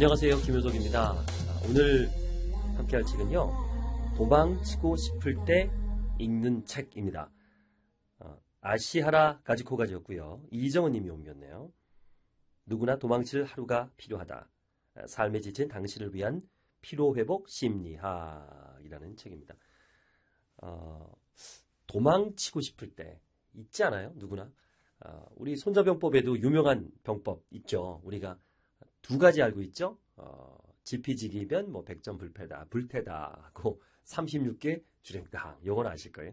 안녕하세요. 김효석입니다. 오늘 함께할 책은요. 도망치고 싶을 때 읽는 책입니다. 아시하라 가지코가지였고요. 이정은 님이 옮겼네요. 누구나 도망칠 하루가 필요하다. 삶에 지친 당신을 위한 피로회복 심리학이라는 책입니다. 도망치고 싶을 때 있지 않아요? 누구나. 우리 손자병법에도 유명한 병법 있죠. 우리가 두 가지 알고 있죠. 지피지기변, 백전 불패다 하고 36개 주랭당. 요건 아실 거예요.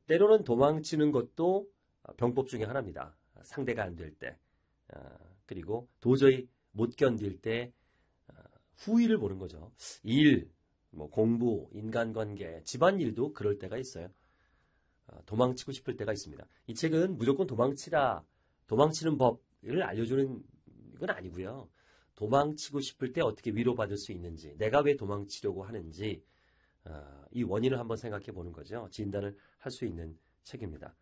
때로는 도망치는 것도 병법 중에 하나입니다. 상대가 안 될 때. 그리고 도저히 못 견딜 때 후위를 보는 거죠. 일, 공부, 인간관계, 집안일도 그럴 때가 있어요. 도망치고 싶을 때가 있습니다. 이 책은 무조건 도망치는 법을 알려주는 건 아니고요. 도망치고 싶을 때 어떻게 위로받을 수 있는지, 내가 왜 도망치려고 하는지 이 원인을 한번 생각해 보는 거죠. 진단을 할 수 있는 책입니다.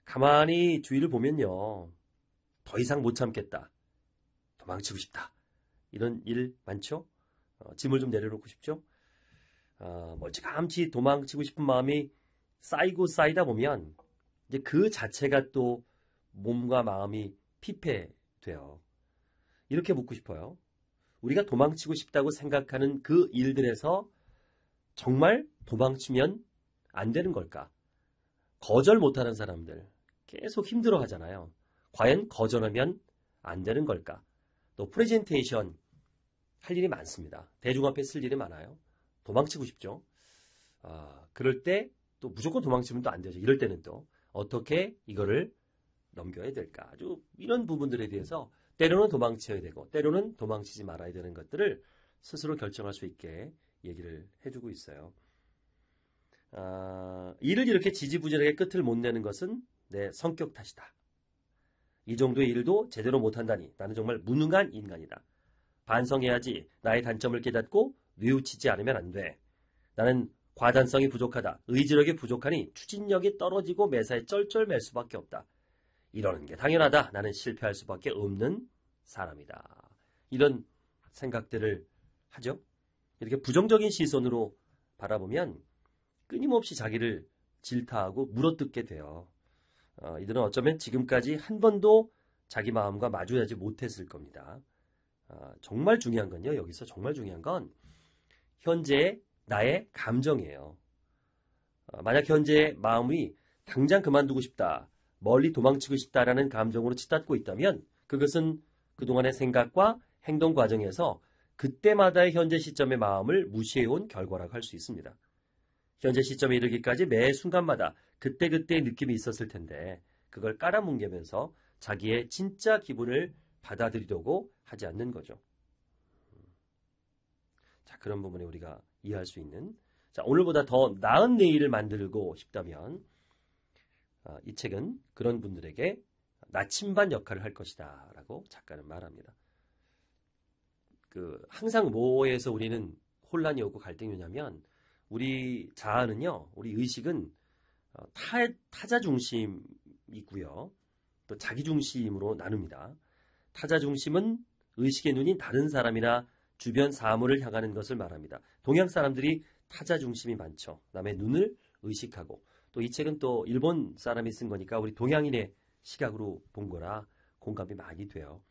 가만히 주위를 보면요. 더 이상 못 참겠다. 도망치고 싶다. 이런 일 많죠? 짐을 좀 내려놓고 싶죠? 멀찌감치 도망치고 싶은 마음이 쌓이다 보면 이제 그 자체가 또 몸과 마음이 피폐돼요. 이렇게 묻고 싶어요. 우리가 도망치고 싶다고 생각하는 그 일들에서 정말 도망치면 안 되는 걸까? 거절 못하는 사람들 계속 힘들어 하잖아요. 과연 거절하면 안 되는 걸까? 또 프레젠테이션 할 일이 많습니다. 대중 앞에 쓸 일이 많아요. 도망치고 싶죠. 그럴 때 또 무조건 도망치면 또 안 되죠. 이럴 때는 또 어떻게 이거를 넘겨야 될까? 아주 이런 부분들에 대해서 때로는 도망쳐야 되고 때로는 도망치지 말아야 되는 것들을 스스로 결정할 수 있게 얘기를 해주고 있어요. 일을 이렇게 지지부진하게 끝을 못 내는 것은 내 성격 탓이다. 이 정도의 일도 제대로 못한다니 나는 정말 무능한 인간이다. 반성해야지. 나의 단점을 깨닫고 뉘우치지 않으면 안 돼. 나는 과단성이 부족하다. 의지력이 부족하니 추진력이 떨어지고 매사에 쩔쩔맬 수밖에 없다. 이러는 게 당연하다. 나는 실패할 수밖에 없는 사람이다. 이런 생각들을 하죠. 이렇게 부정적인 시선으로 바라보면 끊임없이 자기를 질타하고 물어뜯게 돼요. 이들은 어쩌면 지금까지 한 번도 자기 마음과 마주하지 못했을 겁니다. 정말 중요한 건요. 여기서 정말 중요한 건 현재의 나의 감정이에요. 만약 현재의 마음이 당장 그만두고 싶다, 멀리 도망치고 싶다라는 감정으로 치닫고 있다면 그것은 그동안의 생각과 행동 과정에서 그때마다의 현재 시점의 마음을 무시해온 결과라고 할 수 있습니다. 현재 시점에 이르기까지 매 순간마다 그때그때의 느낌이 있었을 텐데 그걸 깔아뭉개면서 자기의 진짜 기분을 받아들이려고 하지 않는 거죠. 자, 그런 부분에 우리가 이해할 수 있는, 자, 오늘보다 더 나은 내일을 만들고 싶다면 이 책은 그런 분들에게 나침반 역할을 할 것이다 라고 작가는 말합니다. 항상 뭐에서 우리는 혼란이 오고 갈등이 오냐면 우리 자아는요, 우리 의식은 타자 중심이고요. 또 자기 중심으로 나눕니다. 타자 중심은 의식의 눈이 다른 사람이나 주변 사물을 향하는 것을 말합니다. 동양 사람들이 타자 중심이 많죠. 남의 눈을 의식하고, 또 이 책은 또 일본 사람이 쓴 거니까 우리 동양인의 시각으로 본 거라 공감이 많이 돼요.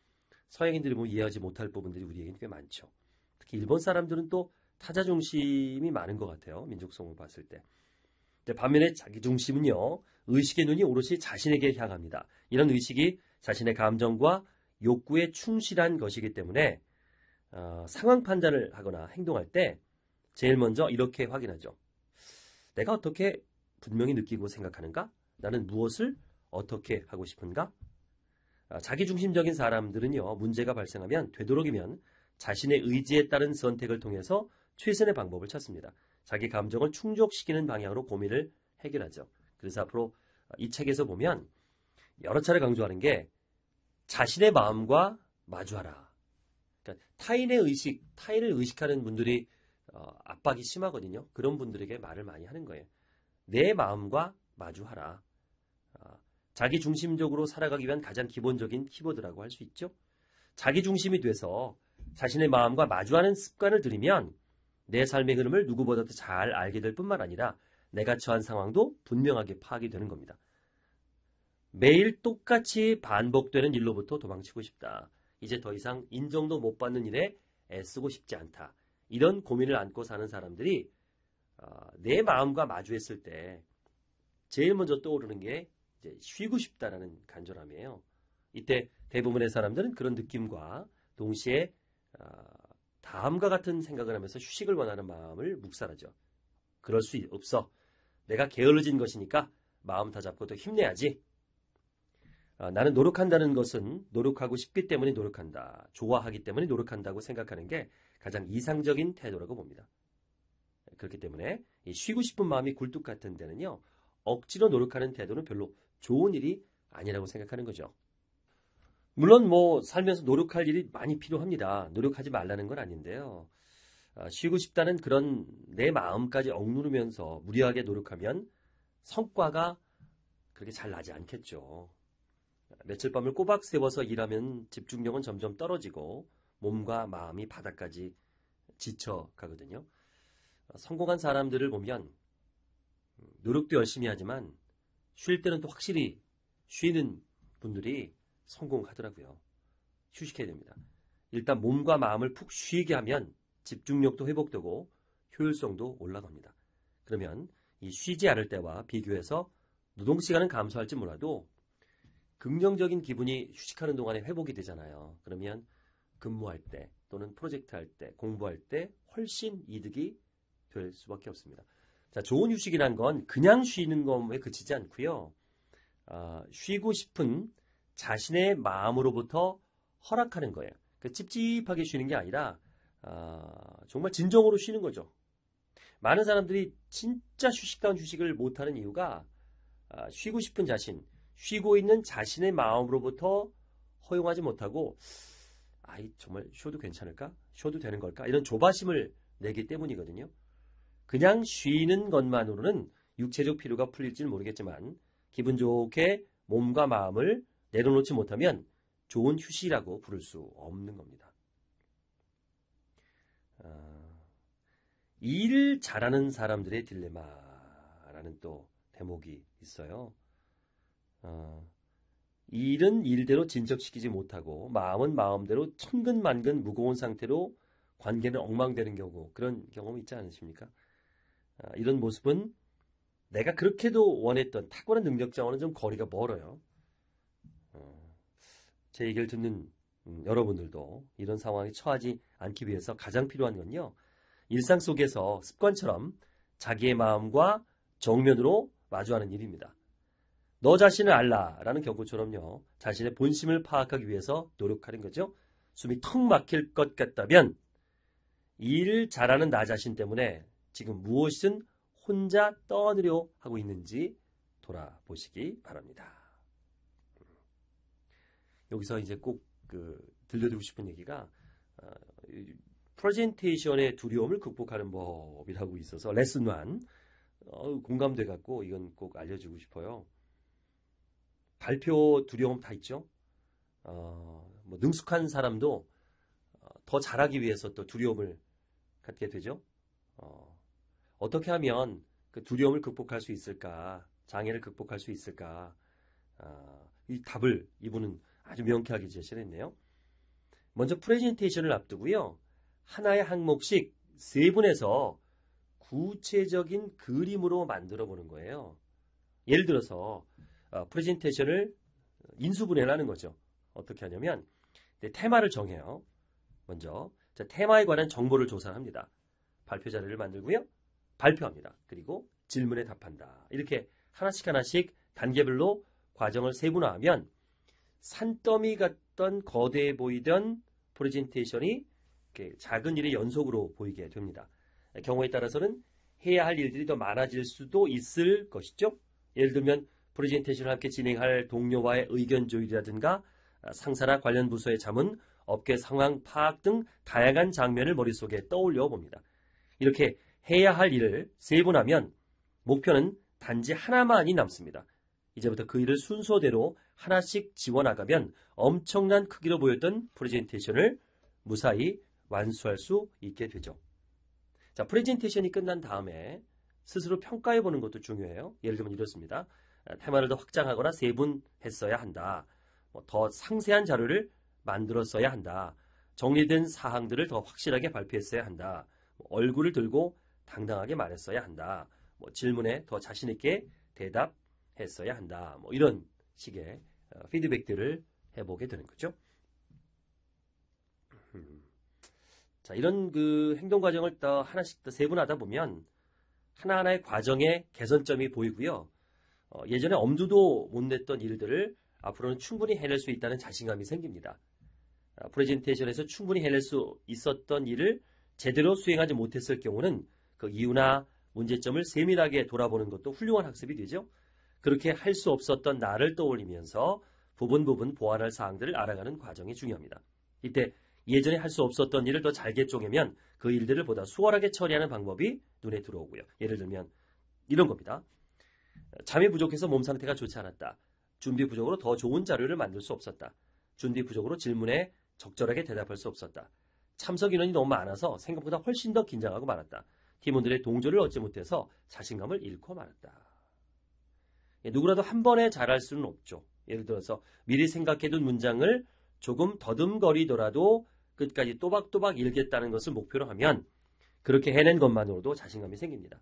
서양인들이 이해하지 못할 부분들이 우리에게는 꽤 많죠. 특히 일본 사람들은 또 타자 중심이 많은 것 같아요. 민족성을 봤을 때. 근데 반면에 자기 중심은요, 의식의 눈이 오롯이 자신에게 향합니다. 이런 의식이 자신의 감정과 욕구에 충실한 것이기 때문에 상황 판단을 하거나 행동할 때 제일 먼저 이렇게 확인하죠. 내가 어떻게 분명히 느끼고 생각하는가? 나는 무엇을 어떻게 하고 싶은가? 자기중심적인 사람들은요, 문제가 발생하면 되도록이면 자신의 의지에 따른 선택을 통해서 최선의 방법을 찾습니다. 자기 감정을 충족시키는 방향으로 고민을 해결하죠. 그래서 앞으로 이 책에서 보면 여러 차례 강조하는 게 자신의 마음과 마주하라. 그러니까 타인의 의식, 타인을 의식하는 분들이 압박이 심하거든요. 그런 분들에게 말을 많이 하는 거예요. 내 마음과 마주하라. 자기 중심적으로 살아가기 위한 가장 기본적인 키워드라고 할 수 있죠. 자기중심이 돼서 자신의 마음과 마주하는 습관을 들이면 내 삶의 흐름을 누구보다도 잘 알게 될 뿐만 아니라 내가 처한 상황도 분명하게 파악이 되는 겁니다. 매일 똑같이 반복되는 일로부터 도망치고 싶다. 이제 더 이상 인정도 못 받는 일에 애쓰고 싶지 않다. 이런 고민을 안고 사는 사람들이 내 마음과 마주했을 때 제일 먼저 떠오르는 게 이제 쉬고 싶다라는 간절함이에요. 이때 대부분의 사람들은 그런 느낌과 동시에 다음과 같은 생각을 하면서 휴식을 원하는 마음을 묵살하죠. 그럴 수 없어. 내가 게을러진 것이니까 마음 다잡고 더 힘내야지. 나는 노력한다는 것은 노력하고 싶기 때문에 노력한다. 좋아하기 때문에 노력한다고 생각하는 게 가장 이상적인 태도라고 봅니다. 그렇기 때문에 이 쉬고 싶은 마음이 굴뚝 같은 데는요. 억지로 노력하는 태도는 별로 좋은 일이 아니라고 생각하는 거죠. 물론 살면서 노력할 일이 많이 필요합니다. 노력하지 말라는 건 아닌데요. 쉬고 싶다는 그런 내 마음까지 억누르면서 무리하게 노력하면 성과가 그렇게 잘 나지 않겠죠. 며칠 밤을 꼬박 세워서 일하면 집중력은 점점 떨어지고 몸과 마음이 바닥까지 지쳐가거든요. 성공한 사람들을 보면 노력도 열심히 하지만 쉴 때는 또 확실히 쉬는 분들이 성공하더라고요. 휴식해야 됩니다. 일단 몸과 마음을 푹 쉬게 하면 집중력도 회복되고 효율성도 올라갑니다. 그러면 이 쉬지 않을 때와 비교해서 노동시간은 감소할지 몰라도 긍정적인 기분이 휴식하는 동안에 회복이 되잖아요. 그러면 근무할 때 또는 프로젝트 할 때, 공부할 때 훨씬 이득이 될 수밖에 없습니다. 자, 좋은 휴식이란 건 그냥 쉬는 것에 그치지 않고요. 쉬고 싶은 자신의 마음으로부터 허락하는 거예요. 찝찝하게 쉬는 게 아니라 정말 진정으로 쉬는 거죠. 많은 사람들이 진짜 휴식다운 휴식을 못하는 이유가 쉬고 싶은 자신, 쉬고 있는 자신의 마음으로부터 허용하지 못하고 정말 쉬어도 괜찮을까? 쉬어도 되는 걸까? 이런 조바심을 내기 때문이거든요. 그냥 쉬는 것만으로는 육체적 피로가 풀릴지는 모르겠지만 기분 좋게 몸과 마음을 내려놓지 못하면 좋은 휴식이라고 부를 수 없는 겁니다. 일을 잘하는 사람들의 딜레마라는 또 대목이 있어요. 일은 일대로 진척시키지 못하고 마음은 마음대로 천근만근 무거운 상태로 관계는 엉망되는 경우, 그런 경험 있지 않으십니까? 이런 모습은 내가 그렇게도 원했던 탁월한 능력자와는 좀 거리가 멀어요. 제 얘기를 듣는 여러분들도 이런 상황에 처하지 않기 위해서 가장 필요한 건요. 일상 속에서 습관처럼 자기의 마음과 정면으로 마주하는 일입니다. 너 자신을 알라라는 경고처럼요. 자신의 본심을 파악하기 위해서 노력하는 거죠. 숨이 턱 막힐 것 같다면 일을 잘하는 나 자신 때문에 지금 무엇이든 혼자 떠안으려 하고 있는지 돌아보시기 바랍니다. 여기서 이제 꼭 들려드리고 싶은 얘기가 프레젠테이션의 두려움을 극복하는 법이라고 있어서 레슨 1 공감돼 갖고 이건 꼭 알려주고 싶어요. 발표 두려움 다 있죠. 능숙한 사람도 더 잘하기 위해서 또 두려움을 갖게 되죠. 어떻게 하면 그 두려움을 극복할 수 있을까? 장애를 극복할 수 있을까? 이 답을 이분은 아주 명쾌하게 제시를 했네요. 먼저 프레젠테이션을 앞두고요. 하나의 항목씩 3분에서 구체적인 그림으로 만들어 보는 거예요. 예를 들어서 프레젠테이션을 인수분해를 하는 거죠. 어떻게 하냐면 테마를 정해요. 먼저 테마에 관한 정보를 조사합니다. 발표 자료를 만들고요. 발표합니다. 그리고 질문에 답한다. 이렇게 하나씩 단계별로 과정을 세분화하면 산더미 같던 거대해 보이던 프레젠테이션이 이렇게 작은 일의 연속으로 보이게 됩니다. 경우에 따라서는 해야 할 일들이 더 많아질 수도 있을 것이죠. 예를 들면 프레젠테이션을 함께 진행할 동료와의 의견 조율이라든가 상사나 관련 부서의 자문, 업계 상황 파악 등 다양한 장면을 머릿속에 떠올려 봅니다. 이렇게 해야 할 일을 세분하면 목표는 단지 하나만이 남습니다. 이제부터 그 일을 순서대로 하나씩 지워나가면 엄청난 크기로 보였던 프레젠테이션을 무사히 완수할 수 있게 되죠. 자, 프레젠테이션이 끝난 다음에 스스로 평가해 보는 것도 중요해요. 예를 들면 이렇습니다. 테마를 더 확장하거나 세분했어야 한다. 더 상세한 자료를 만들었어야 한다. 정리된 사항들을 더 확실하게 발표했어야 한다. 얼굴을 들고 당당하게 말했어야 한다. 질문에 더 자신 있게 대답했어야 한다. 이런 식의 피드백들을 해보게 되는 거죠. 자, 이런 그 행동 과정을 더 하나씩 더 세분하다 보면 하나하나의 과정의 개선점이 보이고요. 예전에 엄두도 못 냈던 일들을 앞으로는 충분히 해낼 수 있다는 자신감이 생깁니다. 프레젠테이션에서 충분히 해낼 수 있었던 일을 제대로 수행하지 못했을 경우는 그 이유나 문제점을 세밀하게 돌아보는 것도 훌륭한 학습이 되죠. 그렇게 할 수 없었던 나를 떠올리면서 부분 보완할 사항들을 알아가는 과정이 중요합니다. 이때 예전에 할 수 없었던 일을 더 잘게 쪼개면 그 일들을 보다 수월하게 처리하는 방법이 눈에 들어오고요. 예를 들면 이런 겁니다. 잠이 부족해서 몸 상태가 좋지 않았다. 준비 부족으로 더 좋은 자료를 만들 수 없었다. 준비 부족으로 질문에 적절하게 대답할 수 없었다. 참석 인원이 너무 많아서 생각보다 훨씬 더 긴장하고 말았다. 팀원들의 동조를 얻지 못해서 자신감을 잃고 말았다. 누구라도 한 번에 잘할 수는 없죠. 예를 들어서 미리 생각해둔 문장을 조금 더듬거리더라도 끝까지 또박또박 읽겠다는 것을 목표로 하면 그렇게 해낸 것만으로도 자신감이 생깁니다.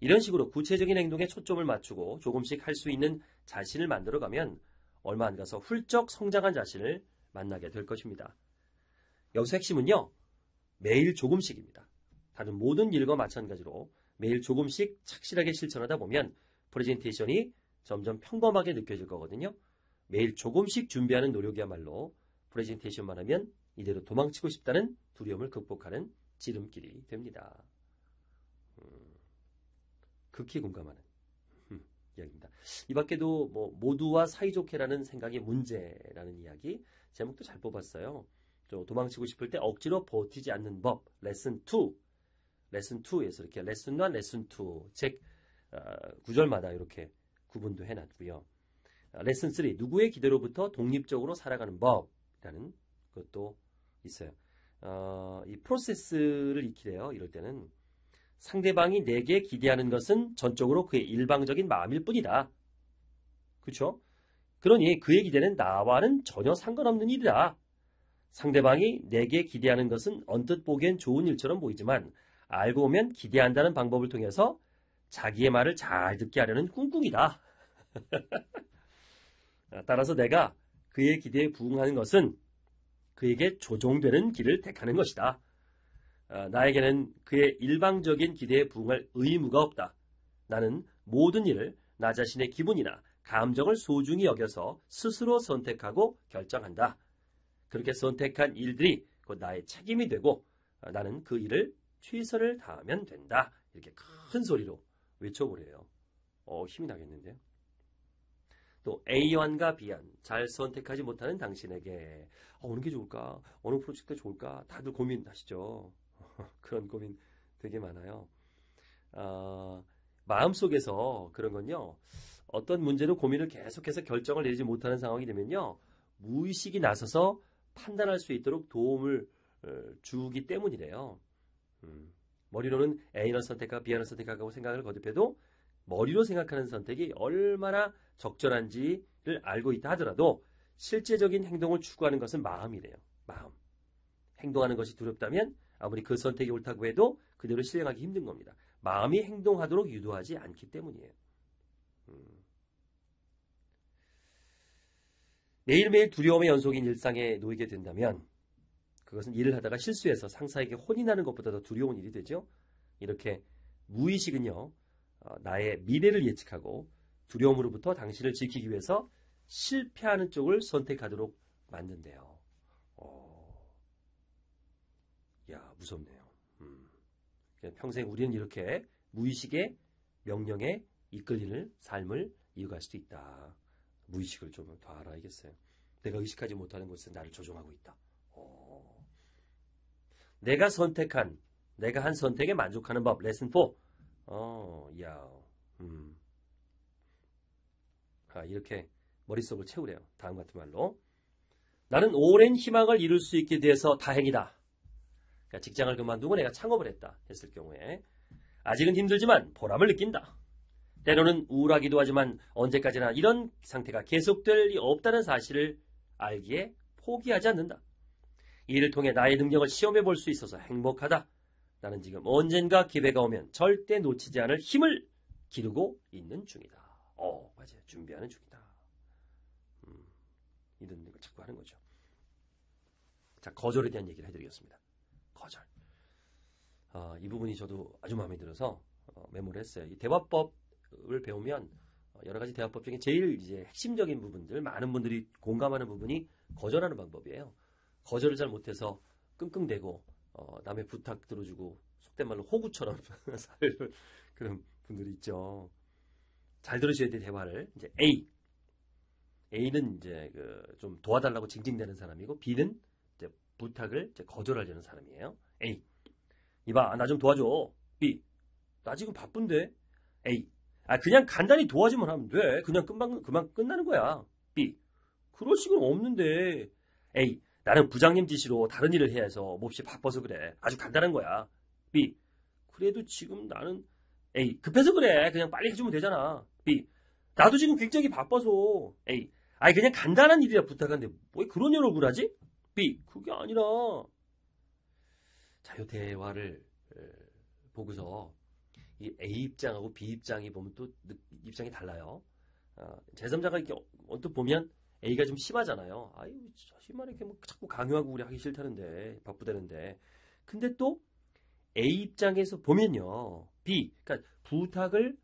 이런 식으로 구체적인 행동에 초점을 맞추고 조금씩 할 수 있는 자신을 만들어가면 얼마 안 가서 훌쩍 성장한 자신을 만나게 될 것입니다. 여기서 핵심은요. 매일 조금씩입니다. 다른 모든 일과 마찬가지로 매일 조금씩 착실하게 실천하다 보면 프레젠테이션이 점점 평범하게 느껴질 거거든요. 매일 조금씩 준비하는 노력이야말로 프레젠테이션만 하면 이대로 도망치고 싶다는 두려움을 극복하는 지름길이 됩니다. 극히 공감하는 이야기입니다. 이 밖에도 모두와 사이좋게라는 생각이 문제라는 이야기 제목도 잘 뽑았어요. 도망치고 싶을 때 억지로 버티지 않는 법 레슨 2 레슨 2에서 이렇게 레슨 1, 레슨 2 책 구절마다 이렇게 구분도 해놨고요. 레슨 3 누구의 기대로부터 독립적으로 살아가는 법이라는 것도 있어요. 이 프로세스를 익히래요. 이럴 때는 상대방이 내게 기대하는 것은 전적으로 그의 일방적인 마음일 뿐이다. 그렇죠? 그러니 그의 기대는 나와는 전혀 상관없는 일이다. 상대방이 내게 기대하는 것은 언뜻 보기엔 좋은 일처럼 보이지만 알고 보면 기대한다는 방법을 통해서 자기의 말을 잘 듣게 하려는 꿍꿍이다. 따라서 내가 그의 기대에 부응하는 것은 그에게 조종되는 길을 택하는 것이다. 나에게는 그의 일방적인 기대에 부응할 의무가 없다. 나는 모든 일을 나 자신의 기분이나 감정을 소중히 여겨서 스스로 선택하고 결정한다. 그렇게 선택한 일들이 곧 나의 책임이 되고 나는 그 일을 최선을 다하면 된다. 이렇게 큰 소리로 외쳐보래요. 힘이 나겠는데요. 또 A안과 B안 잘 선택하지 못하는 당신에게 어느 게 좋을까? 어느 프로젝트가 좋을까? 다들 고민하시죠. 그런 고민 되게 많아요. 마음속에서 그런 건요. 어떤 문제로 고민을 계속해서 결정을 내리지 못하는 상황이 되면요. 무의식이 나서서 판단할 수 있도록 도움을 주기 때문이래요. 머리로는 A를 선택하고 B를 선택하고 생각을 거듭해도 머리로 생각하는 선택이 얼마나 적절한지를 알고 있다 하더라도 실제적인 행동을 추구하는 것은 마음이래요. 마음. 행동하는 것이 두렵다면 아무리 그 선택이 옳다고 해도 그대로 실행하기 힘든 겁니다. 마음이 행동하도록 유도하지 않기 때문이에요. 매일매일 두려움의 연속인 일상에 놓이게 된다면 그것은 일을 하다가 실수해서 상사에게 혼이 나는 것보다 더 두려운 일이 되죠. 이렇게 무의식은요. 나의 미래를 예측하고 두려움으로부터 당신을 지키기 위해서 실패하는 쪽을 선택하도록 만든대요. 야, 무섭네요. 평생 우리는 이렇게 무의식의 명령에 이끌리는 삶을 이어갈 수도 있다. 무의식을 좀 더 알아야겠어요. 내가 의식하지 못하는 것은 나를 조종하고 있다. 내가 한 선택에 만족하는 법, 레슨 4. 이렇게 머릿속을 채우래요. 다음 같은 말로. 나는 오랜 희망을 이룰 수 있게 돼서 다행이다. 그러니까 직장을 그만두고 내가 창업을 했다 했을 경우에 아직은 힘들지만 보람을 느낀다. 때로는 우울하기도 하지만 언제까지나 이런 상태가 계속될 리 없다는 사실을 알기에 포기하지 않는다. 이 일을 통해 나의 능력을 시험해 볼 수 있어서 행복하다. 나는 지금 언젠가 기회가 오면 절대 놓치지 않을 힘을 기르고 있는 중이다. 맞아요. 준비하는 중이다. 이런 걸 자꾸 하는 거죠. 자, 거절에 대한 얘기를 해드리겠습니다. 거절. 이 부분이 저도 아주 마음에 들어서 메모를 했어요. 이 대화법을 배우면 여러 가지 대화법 중에 제일 이제 핵심적인 부분들, 많은 분들이 공감하는 부분이 거절하는 방법이에요. 거절을 잘 못해서 끙끙대고 남의 부탁 들어주고 속된 말로 호구처럼 살 그런 분들이 있죠. 잘 들으셔야 돼요, 대화를. 이제 A는 이제 좀 도와달라고 징징대는 사람이고 B는 이제 부탁을 이제 거절하려는 사람이에요. A. 이봐, 나 좀 도와줘. B. 나 지금 바쁜데. A. 그냥 간단히 도와주면 하면 돼. 그냥 그만 끝나는 거야. B. 그럴 시간 없는데. A. 나는 부장님 지시로 다른 일을 해야 해서 몹시 바빠서 그래. 아주 간단한 거야. B. 그래도 지금 나는 A. 급해서 그래. 그냥 빨리 해주면 되잖아. B. 나도 지금 굉장히 바빠서. A. 그냥 간단한 일이라 부탁하는데 왜 그런 연락을 하지? B. 그게 아니라. 자, 이 대화를 보고서 이 A 입장하고 B 입장이 보면 또 입장이 달라요. 제3자가 이렇게 언뜻 보면 A가 좀 심하잖아요. 심하게 이렇게 뭐 자꾸 강요하고 우리 하기 싫다는데 바쁘다는데. 근데 또 A 입장에서 보면요, B, 그러니까 부탁을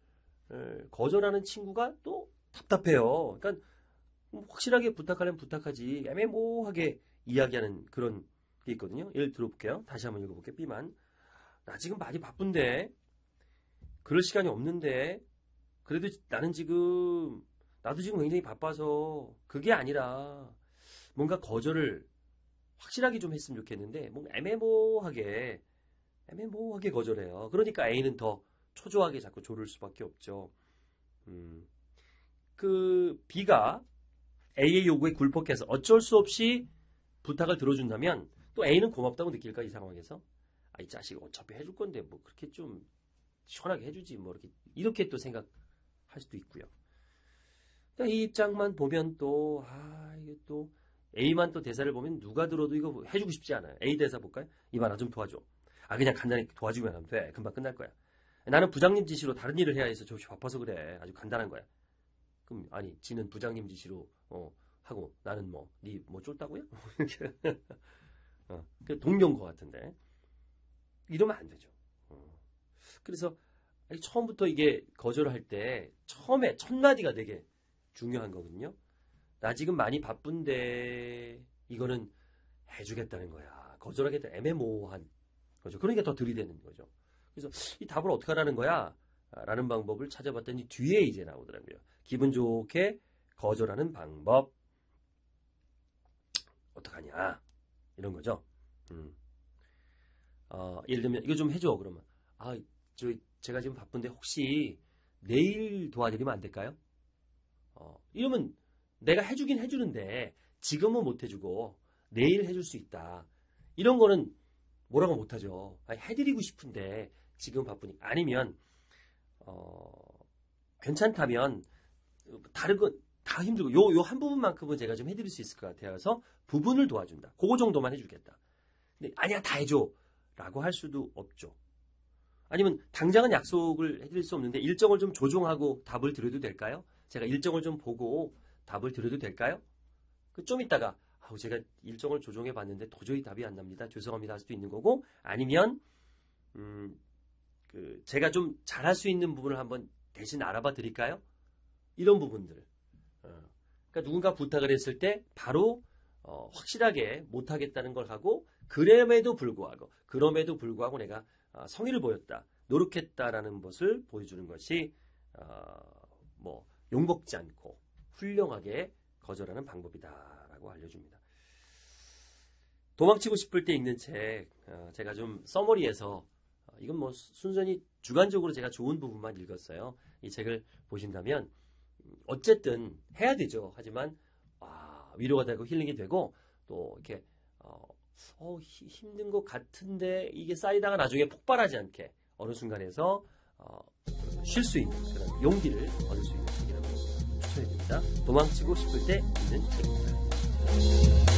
거절하는 친구가 또 답답해요. 그러니까 확실하게 부탁하려면 부탁하지 애매모호하게 이야기하는 그런 게 있거든요. 예를 들어볼게요. 다시 한번 읽어볼게요. B만. 나 지금 많이 바쁜데 그럴 시간이 없는데 그래도 나도 지금 굉장히 바빠서 그게 아니라 뭔가 거절을 확실하게 좀 했으면 좋겠는데 뭔가 애매모호하게 거절해요. 그러니까 A는 더 초조하게 자꾸 조를 수밖에 없죠. B가 A의 요구에 굴복해서 어쩔 수 없이 부탁을 들어준다면 또 A는 고맙다고 느낄까, 이 상황에서? 이 자식 어차피 해줄 건데 뭐 그렇게 좀 시원하게 해주지 뭐 이렇게 또 생각할 수도 있고요. 그러니까 이 입장만 보면 또 이게 또 A만 또 대사를 보면 누가 들어도 이거 해주고 싶지 않아요. A 대사 볼까요? 이봐, 나 좀 도와줘. 그냥 간단히 도와주면 하면 돼. 금방 끝날 거야. 나는 부장님 지시로 다른 일을 해야 해서 저 바빠서 그래. 아주 간단한 거야. 그럼 지는 부장님 지시로 하고 나는 니 쫄다고요? 그 동료인 것 같은데 이러면 안 되죠. 그래서 처음부터 이게 거절할 때 처음에 첫 마디가 되게 중요한 거거든요. 나 지금 많이 바쁜데 이거는 해주겠다는 거야. 거절하겠다. 애매모호한 거죠. 그러니까 더 들이대는 거죠. 그래서 이 답을 어떻게 하라는 거야? 라는 방법을 찾아봤더니 뒤에 이제 나오더라고요. 기분 좋게 거절하는 방법. 어떡하냐? 이런 거죠. 예를 들면 이거 좀 해줘. 그러면 제가 지금 바쁜데 혹시 내일 도와드리면 안 될까요? 이러면 내가 해주긴 해주는데 지금은 못 해주고 내일 해줄 수 있다. 이런 거는 뭐라고 못하죠. 해드리고 싶은데 지금 바쁘니. 아니면 괜찮다면 다른 건 다 힘들고 요 한 부분만큼은 제가 좀 해드릴 수 있을 것 같아요. 그래서 부분을 도와준다. 그거 정도만 해주겠다. 근데 아니야, 다 해줘 라고 할 수도 없죠. 아니면 당장은 약속을 해드릴 수 없는데 일정을 좀 조정하고 답을 드려도 될까요? 제가 일정을 좀 보고 답을 드려도 될까요? 좀 있다가 제가 일정을 조정해 봤는데 도저히 답이 안 납니다. 죄송합니다 할 수도 있는 거고, 아니면 제가 좀 잘할 수 있는 부분을 한번 대신 알아봐 드릴까요? 이런 부분들. 그러니까 누군가 부탁을 했을 때 바로 확실하게 못하겠다는 걸 하고, 그럼에도 불구하고 내가 성의를 보였다, 노력했다라는 것을 보여주는 것이 욕먹지 않고 훌륭하게 거절하는 방법이다라고 알려줍니다. 도망치고 싶을 때 읽는 책, 제가 좀 서머리에서 이건 순전히 주관적으로 제가 좋은 부분만 읽었어요. 이 책을 보신다면 어쨌든 해야 되죠. 하지만 위로가 되고 힐링이 되고 또 이렇게 힘든 것 같은데 이게 쌓이다가 나중에 폭발하지 않게 어느 순간에서 쉴 수 있는 그런 용기를 얻을 수 있는 책이라고 추천해드립니다. 도망치고 싶을 때 읽는 책입니다.